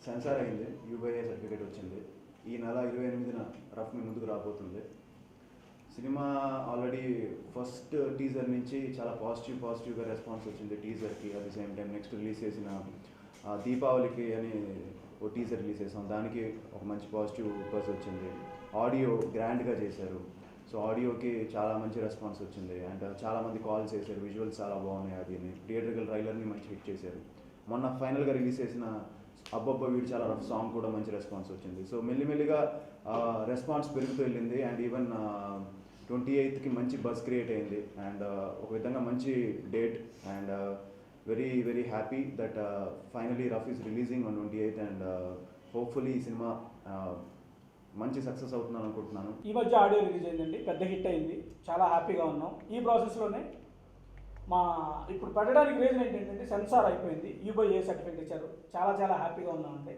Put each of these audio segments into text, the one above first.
Censor అయింది, UBI certificate వచ్చింది. ఈ నెల 28న రఫ్ మీ ముందుకు రాబోతుంది. సినిమా ఆల్రెడీ ఫస్ట్ టీజర్ నుంచి చాలా పాజిటివ్గా రెస్పాన్స్ వచ్చింది టీజర్కి. At the same time next release చేసిన దీపావళికి అని ఓ టీజర్ రిలీజ్ చేసాం, దానికి ఒక మంచి పాజిటివ్ బజ్ వచ్చింది. ఆడియో గ్రాండ్గా చేశారు, సో ఆడియోకి చాలా మంచి రెస్పాన్స్ వచ్చింది. అండ్ చాలామంది కాల్ చేశారు, విజువల్స్ చాలా బాగున్నాయి. అది థియేట్రికల్ ట్రైలర్ని మంచి హిట్ చేశారు. మొన్న ఫైనల్గా రిలీజ్ చేసిన అబ్బబ్బ వీడు చాలా రఫ్ సాంగ్ కూడా మంచి రెస్పాన్స్ వచ్చింది. సో మెల్లిమెల్లిగా రెస్పాన్స్ పెరుగుతూ వెళ్ళింది. అండ్ ఈవెన్ 28కి మంచి బజ్ క్రియేట్ అయింది. అండ్ ఒక విధంగా మంచి date. And very very happy that finally rough is releasing on 28th. And hopefully ఈ సినిమా మంచి సక్సెస్ అవుతుందని అనుకుంటున్నాను. ఈ మధ్య ఆడియో రిలీజ్ అయిందండి, పెద్ద హిట్ అయింది, చాలా హ్యాపీగా ఉన్నాం. ఈ ప్రాసెస్లోనే మా ఇప్పుడు పెట్టడానికి రీజన్ ఏంటంటే సెన్సార్ అయిపోయింది, యూబీఐ సర్టిఫికేట్ ఇచ్చారు, చాలా హ్యాపీగా ఉన్నామండి.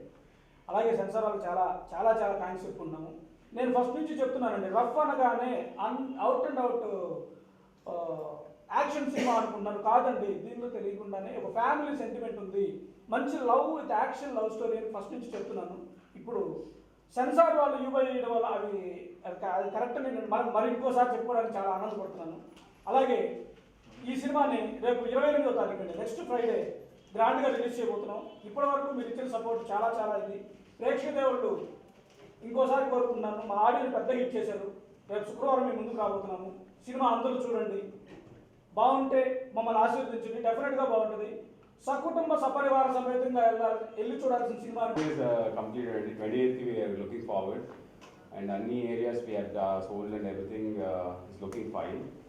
అలాగే సెన్సార్ వాళ్ళకి చాలా థ్యాంక్స్ చెప్పుకున్నాము. నేను ఫస్ట్ నుంచి చెప్తున్నానండి, రఫ్ అనగానే out and out action cinema అనుకుంటున్నాను, కాదండి. దీనిలో తెలియకుండానే ఒక ఫ్యామిలీ సెంటిమెంట్ ఉంది, మంచి love with action love story అని ఫస్ట్ నుంచి చెప్తున్నాను. ఇప్పుడు సెన్సార్ వాళ్ళు యూబీఐ చేయడం వల్ల అది కరెక్ట్ నేను మరి ఇంకోసారి చెప్పుకోవడానికి చాలా ఆనందపడుతున్నాను. అలాగే ఈ సినిమాని రేపు 28వ తారీఖు అండి, నెక్స్ట్ ఫ్రైడే గ్రాండ్గా రిలీజ్ చేయబోతున్నాం. ఇప్పటి వరకు మీరు ఇచ్చిన సపోర్ట్ చాలా ఇది. ప్రేక్షక దేవుళ్ళు ఇంకోసారి కోరుకుంటున్నాను, మా ఆడియోని పెద్ద హిట్ చేశారు. రేపు శుక్రవారం మేము ముందుకు రాబోతున్నాము. సినిమా అందరూ చూడండి, బాగుంటే మమ్మల్ని ఆశీర్వదించండి, డెఫినెట్గా బాగుంటుంది. సకుటుంబ సపరివార సమేతంగా వెళ్ళి చూడాల్సిన cinema. Completed 28th we are looking forward, and any areas we have sold and everything is looking fine.